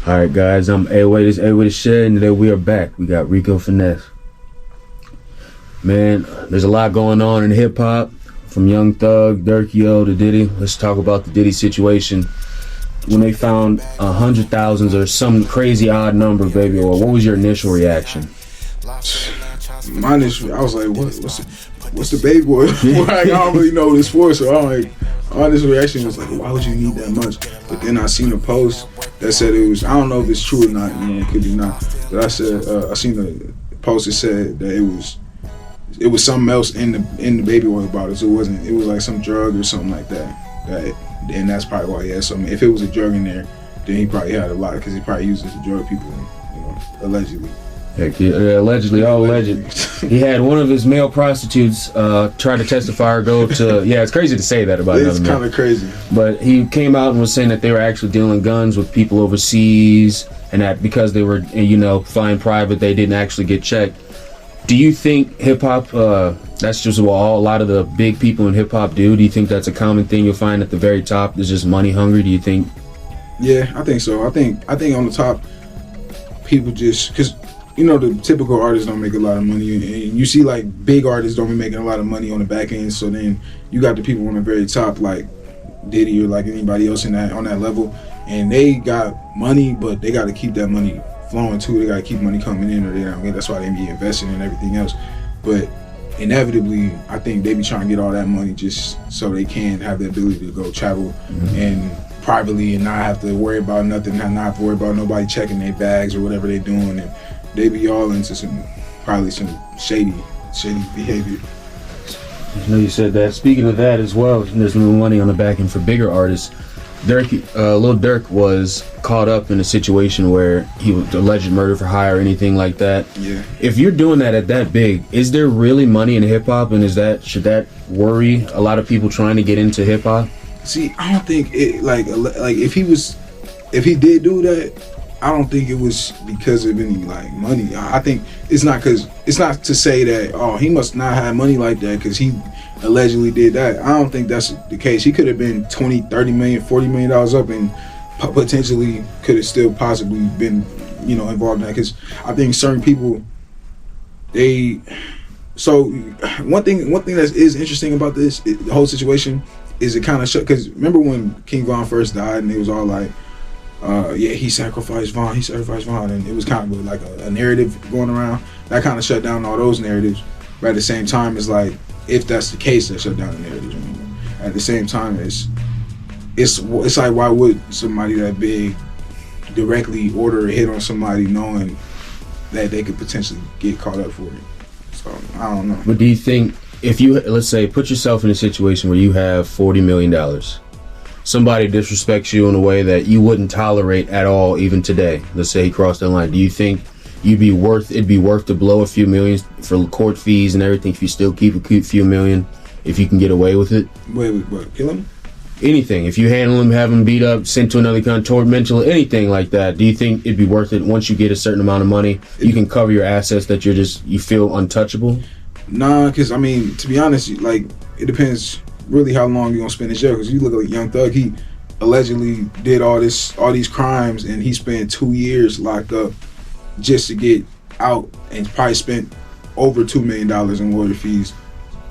All right, guys, I'm A-Way, this A-Way the Shed, and today we are back. We got Rico Finesse. Man, there's a lot going on in hip-hop, from Young Thug, Durk to Diddy. Let's talk about the Diddy situation. When they found 100,000 or some crazy odd number, baby, or what was your initial reaction? My initial, I was like, what's the baby boy? I don't really know what it's for, so I'm like, my initial reaction was like, why would you need that much? But then I seen a post that said it was, I don't know if it's true or not, it could be not, but I seen a post that said that it was something else in the baby oil bottles. It was like some drug or something like that. And that's probably why he had something. If it was a drug in there, then he probably had a lot, because he probably uses to drug people, allegedly. Heck yeah, allegedly, all alleged. He had one of his male prostitutes try to testify or go to. Yeah, it's crazy to say that about It's another man. kind of crazy. But he came out and was saying that they were actually dealing guns with people overseas, and that because they were, flying private, they didn't actually get checked. Do you think hip hop? That's just what a lot of the big people in hip hop do. Do you think that's a common thing you'll find at the very top? Is just money hungry? Do you think? Yeah, I think so. I think on the top, people just because. The typical artists don't make a lot of money, and you see like big artists don't be making a lot of money on the back end. So then you got the people on the very top, like Diddy or like anybody else on that level, and they got money, but they got to keep that money flowing too. They got to keep money coming in, or they don't. That's why they be investing in everything else. But inevitably, I think they be trying to get all that money just so they can have the ability to go travel and privately and not have to worry about nothing, not have to worry about nobody checking their bags or whatever they're doing. And they be all into probably some shady behavior. I know you said that. Speaking of that as well, there's no money on the back end for bigger artists. Lil Durk was caught up in a situation where he was alleged murder for hire or anything like that. Yeah. If you're doing that at that big, is there really money in hip hop, and should that worry a lot of people trying to get into hip hop? See, I don't think it like if he did do that, I don't think it was because of any like money. I think it's not to say that he must not have money like that because he allegedly did that. I don't think that's the case. He could have been 20, 30 million, 40 million dollars up and potentially could have still possibly been involved in that, because I think certain people so one thing that is interesting about the whole situation is it kind of because remember when King Von first died and it was all like he sacrificed Von, and it was kind of like a narrative going around that kind of shut down all those narratives. But at the same time, it's like, if that's the case, that shut down the narratives. At the same time, it's like, why would somebody that big directly order a hit on somebody knowing that they could potentially get caught up for it? So I don't know. But do you think, if you, let's say, put yourself in a situation where you have $40 million, somebody disrespects you in a way that you wouldn't tolerate at all even today, let's say he crossed the line, do you think it'd be worth to blow a few millions for court fees and everything if you still keep a few million, if you can get away with it? Wait, what, kill him? Anything. If you handle him, have him beat up, sent to another country, tormental, anything like that, do you think it'd be worth it once you get a certain amount of money, you can cover your assets that you feel untouchable? Nah, because I mean, to be honest, like, it depends really how long you're gonna spend in jail. Because you look like Young Thug, he allegedly did all these crimes, and he spent 2 years locked up just to get out, and probably spent over $2 million in lawyer fees.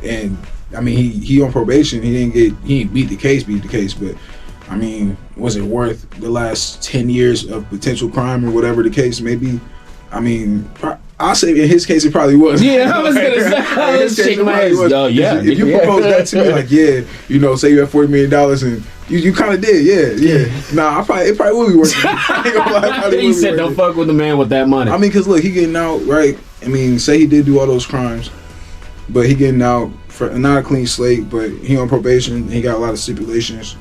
And I mean, he on probation. He didn't beat the case, but I mean, was it worth the last 10 years of potential crime or whatever the case may be? I mean, I'll say in his case it probably was. Yeah, I was gonna say. I was shaking my head. Oh, yeah. If you propose that to me, like, say you have $40 million and you kind of did, yeah. Nah, it probably would be worth it. He said, "Don't fuck with the man with that money." I mean, because look, he getting out, right? I mean, say he did do all those crimes, but he getting out for not a clean slate, but he on probation. He got a lot of stipulations,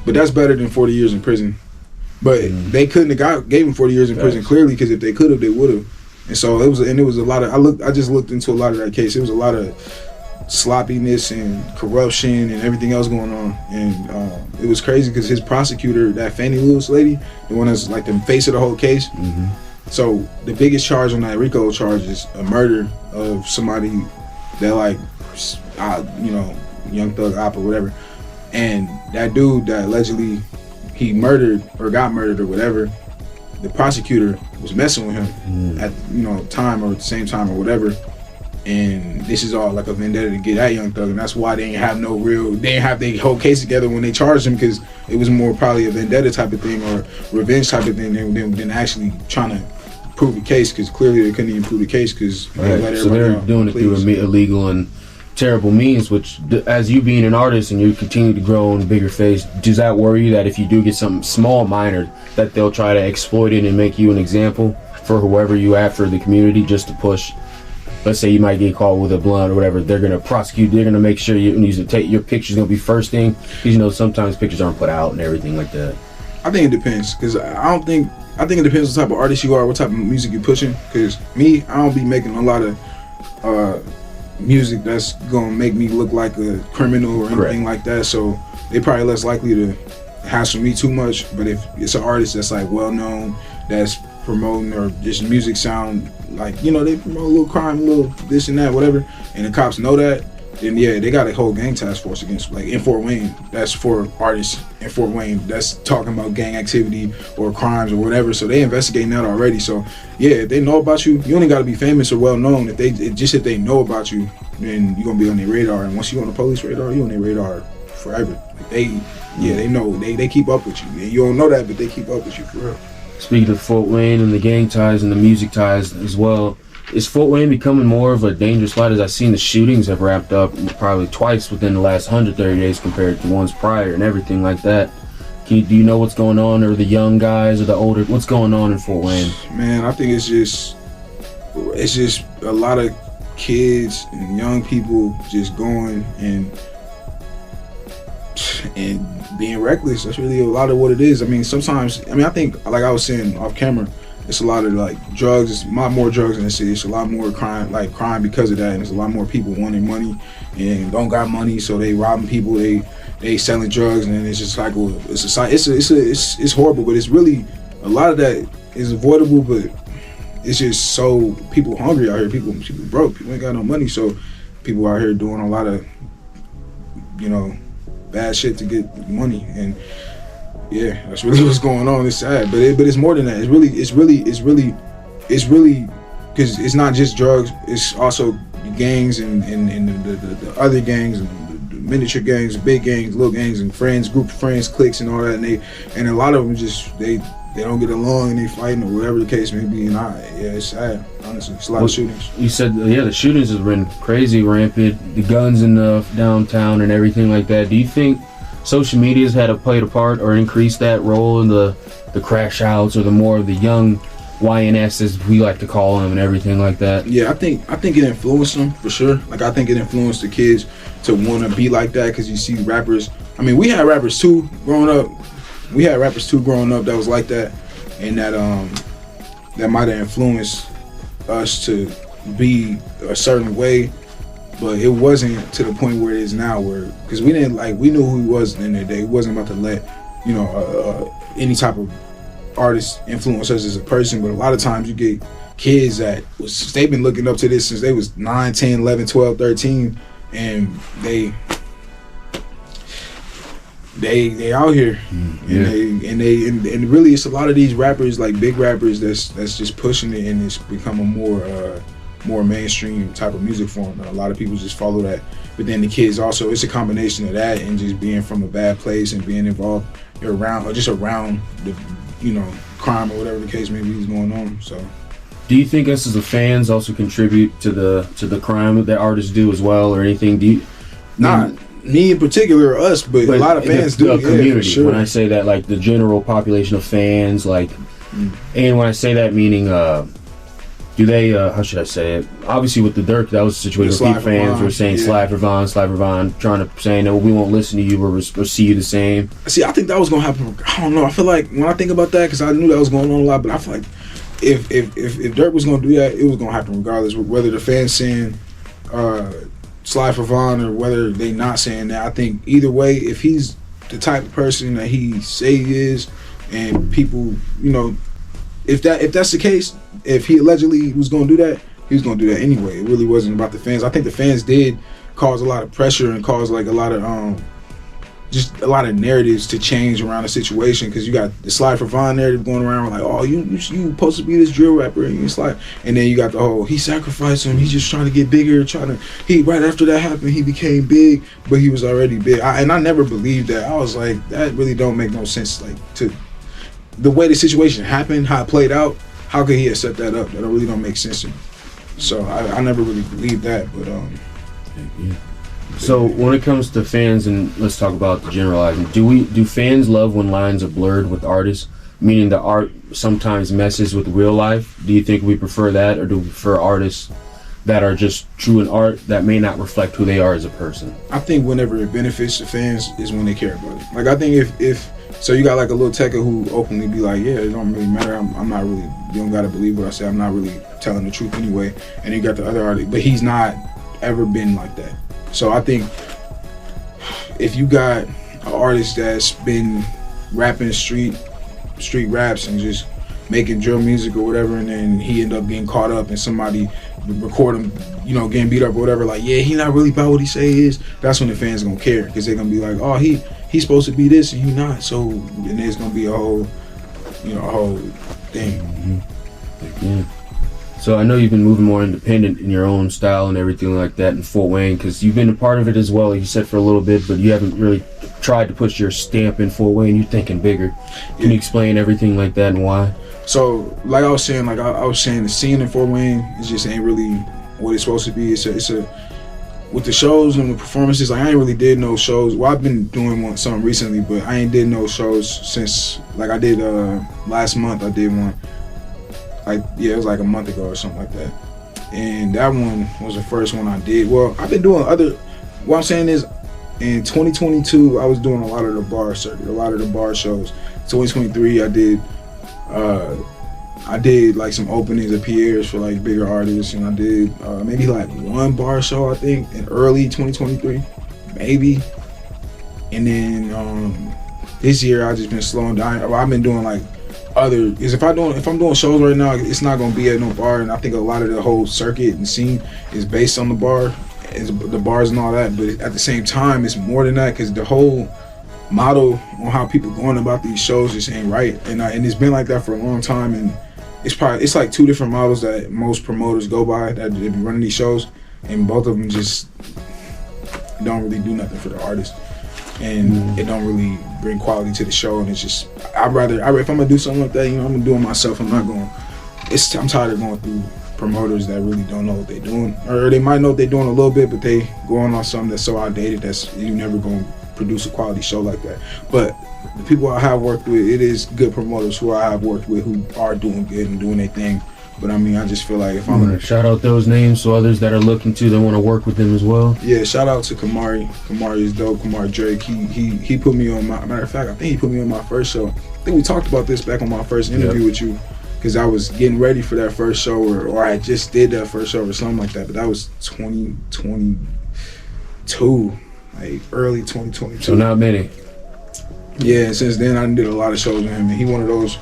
but that's better than 40 years in prison. But they couldn't have gave him 40 years in prison, clearly, because if they could have, they would have. And so it was a lot of. I just looked into a lot of that case. It was a lot of sloppiness and corruption and everything else going on, and it was crazy because his prosecutor, that Fannie Lewis lady, the one that's like the face of the whole case. So the biggest charge on that Rico charge is a murder of somebody that, like, Young Thug Op or whatever, and that dude that allegedly he murdered or got murdered or whatever, the prosecutor was messing with him at time or at the same time or whatever. And this is all like a vendetta to get at Young Thug, and that's why they didn't have their whole case together when they charged him, because it was more probably a vendetta type of thing or revenge type of thing than actually trying to prove the case, because clearly they couldn't even prove the case because so they're doing it through illegal and terrible means, which, as you being an artist and you continue to grow in a bigger face, does that worry you that if you do get something small, minor, that they'll try to exploit it and make you an example for whoever you after the community, just to push? Let's say you might get caught with a blunt or whatever, they're gonna prosecute. They're gonna make sure your picture's gonna be first thing, because sometimes pictures aren't put out and everything like that. I think it depends, because I think it depends what type of artist you are, what type of music you're pushing. Because me, I don't be making a lot of music that's gonna make me look like a criminal or anything like that. So they probably less likely to hassle me too much. But if it's an artist that's like well known, that's promoting or just music sound like, they promote a little crime, a little this and that, whatever, and the cops know that, then yeah, they got a whole gang task force against, like in Fort Wayne, that's for artists in Fort Wayne that's talking about gang activity or crimes or whatever. So they investigating that already. So yeah, if they know about you, you only got to be famous or well known. If they know about you, then you're gonna be on their radar. And once you're on the police radar, you're on their radar forever. Like they know, they keep up with you. And you don't know that, but they keep up with you for real. Speaking of Fort Wayne and the gang ties and the music ties as well, is Fort Wayne becoming more of a dangerous spot? As I've seen the shootings have wrapped up probably twice within the last 130 days compared to ones prior and everything like that. Do you know what's going on, or the young guys or the older? What's going on in Fort Wayne? Man, I think it's just a lot of kids and young people just going and being reckless. That's really a lot of what it is. I think, like I was saying off camera, it's a lot of like drugs. It's a lot more drugs in the city. It's a lot more crime because of that. And there's a lot more people wanting money and don't got money, so they robbing people. They selling drugs, and then it's just like, well, it's horrible. But it's really, a lot of that is avoidable. But it's just so people hungry out here. People broke. People ain't got no money, so people out here doing a lot of bad shit to get money. And yeah, that's really what's going on. It's sad, but it's more than that. It's really because it's not just drugs. It's also gangs and the other gangs, and the miniature gangs, big gangs, little gangs, and friends, group of friends, cliques, and all that. And a lot of them just they don't get along and they fighting or whatever the case may be. And it's sad. Honestly, it's a lot of shootings. You said the shootings has been crazy, rampant. The guns in the downtown and everything like that. Do you think social media's had to play a part or increase that role in the crash outs, or the more of the young YNS, as we like to call them, and everything like that? Yeah, I think it influenced them for sure. Like, I think it influenced the kids to want to be like that, because you see rappers. I mean, we had rappers too growing up. That was like that, and that might have influenced us to be a certain way. But it wasn't to the point where it is now, because we knew who he was in the day. We wasn't about to let any type of artist influence us as a person. But a lot of times you get kids they've been looking up to this since they was 9, 10, 11, 12, 13, and they out here. And really it's a lot of these rappers, like big rappers, that's just pushing it, and it's become a more mainstream type of music form, and a lot of people just follow that. But then the kids also, it's a combination of that and just being from a bad place and being involved around the crime or whatever the case may be is going on. So do you think us as the fans also contribute to the crime that artists do as well, or anything? Not me in particular, or us, but a lot of fans do. The community. Sure. When I say that, like the general population of fans, like, and when I say that, meaning do they, how should I say it? Obviously with the Durk, that was a situation where people fans were saying slide for Von, trying to say, no, we won't listen to you or see you the same. See, I think that was going to happen. I don't know. I feel like when I think about that, because I knew that was going on a lot, but I feel like if Durk was going to do that, it was going to happen regardless, whether the fans saying slide for Von or whether they not saying that. I think either way, if he's the type of person that he say he is, and people, if that's the case, if he allegedly was going to do that, he was going to do that anyway. It really wasn't about the fans. I think the fans did cause a lot of pressure and cause like a lot of just a lot of narratives to change around the situation, because you got the Slide for Vine narrative going around like, oh, you supposed to be this drill rapper, and it's like, and then you got the whole he sacrificed him, he's just trying to get bigger, he right after that happened he became big, but he was already big. And I never believed that. I was like, that really don't make no sense, like, to the way the situation happened, how it played out. How could he have set that up? That really don't make sense to me. So I never really believed that, but yeah. So when it comes to fans, and let's talk about the generalizing, do fans love when lines are blurred with artists, meaning the art sometimes messes with real life? Do you think we prefer that, or do we prefer artists that are just true in art that may not reflect who they are as a person? I think whenever it benefits the fans is when they care about it. Like, I think if so you got like a little Tekka who openly be like, yeah, it don't really matter, I'm not really, you don't gotta believe what I say, I'm not really telling the truth anyway. And you got the other artist, but he's not ever been like that. So I think if you got an artist that's been rapping street raps and just making drill music or whatever, and then he end up getting caught up and somebody record him, getting beat up or whatever, like, yeah, he not really about what he say he is, that's when the fans gonna care, because they're gonna be like, oh, he's supposed to be this and he not, so, and there's gonna be a whole thing. Mm-hmm. Yeah. So I know you've been moving more independent in your own style and everything like that in Fort Wayne, because you've been a part of it as well, like you said, for a little bit, but you haven't really tried to put your stamp in Fort Wayne. You're thinking bigger. Can you explain everything like that and why? So, like I was saying, the scene in Fort Wayne is just ain't really what it's supposed to be. It's a with the shows and the performances. Like, I ain't really did no shows. Well, I've been doing something recently, but I ain't did no shows since, like, I did last month. I did one. It was like a month ago or something like that. And that one was the first one I did. Well, I've been doing what I'm saying is, in 2022, I was doing a lot of the bar circuit, a lot of the bar shows. 2023, I did like some openings of Pierre's for like bigger artists, and I did maybe like one bar show, I think, in early 2023, maybe. And then this year I just been slowing down. I've been doing like if I'm doing shows right now, it's not gonna be at no bar, and I think a lot of the whole circuit and scene is based on the bars and all that. But at the same time, it's more than that, because the whole model on how people going about these shows just ain't right, and it's been like that for a long time. And it's like two different models that most promoters go by that they be running these shows, and both of them just don't really do nothing for the artist, and it don't really bring quality to the show. And it's just, if I'm gonna do something like that, I'm gonna do it myself. I'm tired of going through promoters that really don't know what they're doing, or they might know what they're doing a little bit, but they going on something that's so outdated that's you never gonna produce a quality show like that. But the people I have worked with, it is good promoters who I have worked with who are doing good and doing their thing. But I mean, I just feel like if I'm gonna shout out those names so others that are looking to, they want to work with them as well. Yeah, shout out to Kamari. Kamari is dope. Kamari Drake. He put me on matter of fact, I think he put me on my first show. I think we talked about this back on my first interview with you, because I was getting ready for that first show, or I just did that first show or something like that. But that was 2022, like early 2022. So not many. Yeah, and since then I did a lot of shows with him, and he one of those.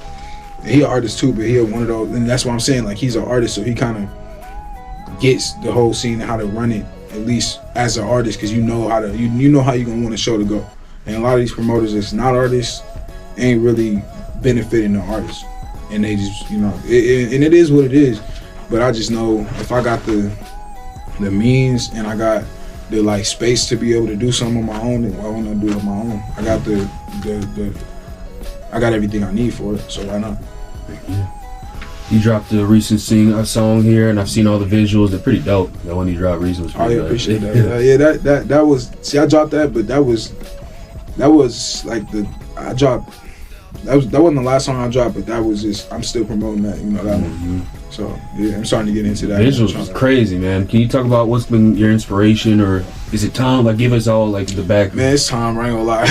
He an artist too, but he one of those, and that's what I'm saying. Like, he's an artist, so he kind of gets the whole scene and how to run it, at least as an artist, because you know how you're gonna want a show to go. And a lot of these promoters that's not artists ain't really benefiting the artists, and they just and it is what it is. But I just know if I got the means and I got the like space to be able to do something on my own, then why wouldn't I do it on my own? I got I got everything I need for it, so why not? Yeah. You dropped a recent song here, and I've seen all the visuals. They're pretty dope. That one you dropped recently was pretty dope. Appreciate that. That was, see, I dropped that, but that was like that wasn't the last song I dropped, but that was just, I'm still promoting that, that one. So yeah, I'm starting to get into that. Visuals was crazy, man. Can you talk about what's been your inspiration, or is it Tom? Like, give us all like the back. Man, it's Tom. I ain't gonna lie.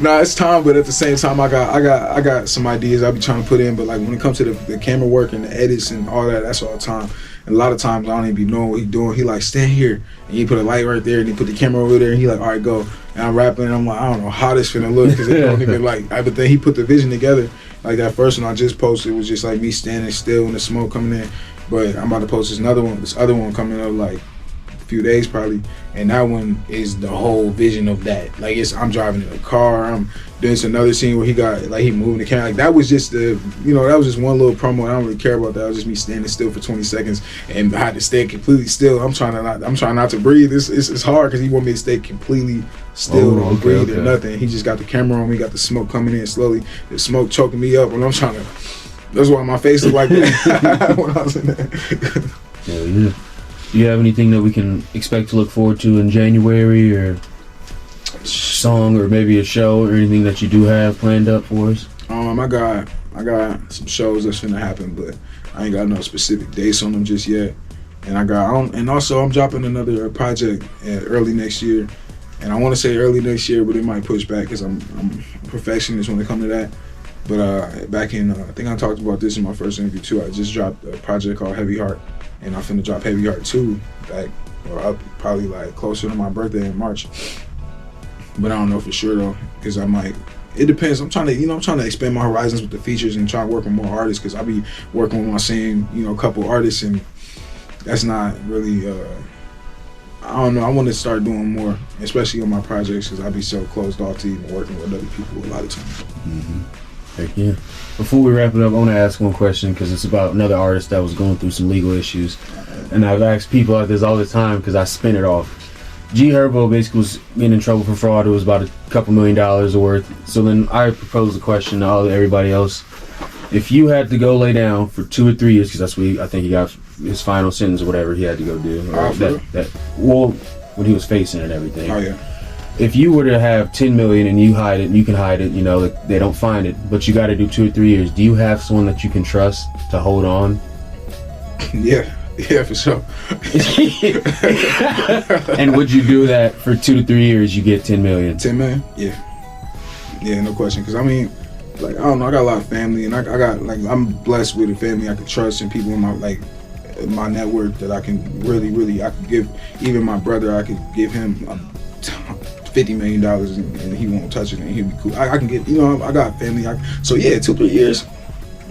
Nah, it's Tom. But at the same time, I got some ideas I be trying to put in. But like when it comes to the camera work and the edits and all that, that's all Tom. And a lot of times I don't even be knowing what he's doing. He like, stand here, and he put a light right there, and he put the camera over there, and he like, all right, go. And I'm rapping, and I'm like, I don't know how this finna look, because it don't even like. But then he put the vision together. Like that first one I just posted was just like me standing still and the smoke coming in. But I'm about to post this other one coming up like few days probably, and that one is the whole vision of that. Like I'm driving in a car. There's another scene where he moving the camera. Like that was just that was just one little promo. I don't really care about that. It was just me standing still for 20 seconds and I had to stay completely still. I'm trying not to breathe. It's hard because he want me to stay completely still, don't breathe or nothing. He just got the camera on me, got the smoke coming in slowly. The smoke choking me up, and I'm trying to. That's why my face looked like that when I was in there. Hell yeah. Do you have anything that we can expect to look forward to in January, or song, or maybe a show, or anything that you do have planned up for us? I got some shows that's gonna happen, but I ain't got no specific dates on them just yet. And also I'm dropping another project early next year, and I want to say early next year, but it might push back because I'm a perfectionist when it comes to that. But back in, I think I talked about this in my first interview too. I just dropped a project called Heavy Heart, and I'm finna drop Heavy Heart 2 up probably like closer to my birthday in March. But I don't know for sure though, because I might. It depends. I'm trying to expand my horizons with the features and try to work with more artists, because I be working with my same couple artists, and that's not really. I don't know. I want to start doing more, especially on my projects, because I be so closed off to even working with other people a lot of times. Mm-hmm. Heck yeah. Before we wrap it up, I want to ask one question, because it's about another artist that was going through some legal issues. And I've asked people like this all the time because I spin it off. G Herbo basically was getting in trouble for fraud. It was about a couple $1 million worth. So then I proposed a question to everybody else. If you had to go lay down for 2 or 3 years, because that's what I think he got his final sentence or whatever he had to go do. When he was facing it and everything. Oh, yeah. If you were to have $10 million and you hide it, and you can hide it, like they don't find it, but you got to do 2 or 3 years, do you have someone that you can trust to hold on? Yeah, for sure. And would you do that for 2 to 3 years? You get 10 million. 10 million? Yeah, no question. Because I mean, like, I don't know, I got a lot of family, and I got I'm blessed with a family I can trust, and people in my network that I can really I could give. Even my brother, I could give him $50 million and he won't touch it, and he'll be cool. I can get, I got family. So yeah, 2-3 years.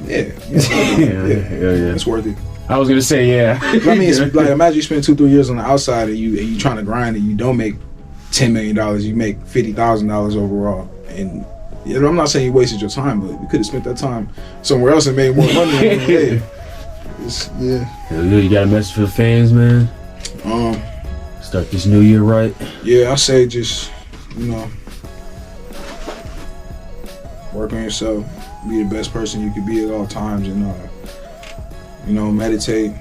Yeah. Yeah. It's worth it. I was gonna say yeah. I mean, it's like, imagine you spend 2-3 years on the outside and you trying to grind, and you don't make $10 million, you make $50,000 overall. And I'm not saying you wasted your time, but you could have spent that time somewhere else and made more money. You got a message for the fans, man? Start this new year right. Yeah, I say just work on yourself, be the best person you could be at all times, and meditate,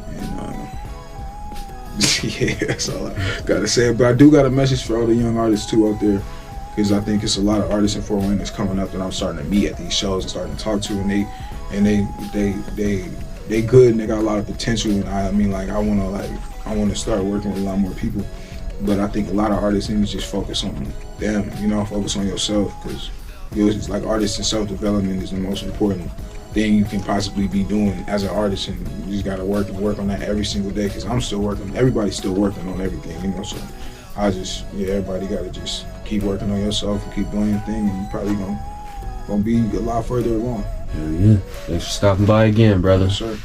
and yeah, that's all I gotta say. But I do got a message for all the young artists too out there, because I think it's a lot of artists in Fort Wayne that's coming up that I'm starting to meet at these shows and starting to talk to, and they good, and they got a lot of potential, and I want to start working with a lot more people. But I think a lot of artists need to just focus on them, focus on yourself, because it's like artists and self-development is the most important thing you can possibly be doing as an artist, and you just gotta work on that every single day, because I'm still working. Everybody's still working on everything, so everybody gotta just keep working on yourself and keep doing your thing, and you're probably gonna be a lot further along. Hell yeah. Thanks for stopping by again, brother. Yes, sir.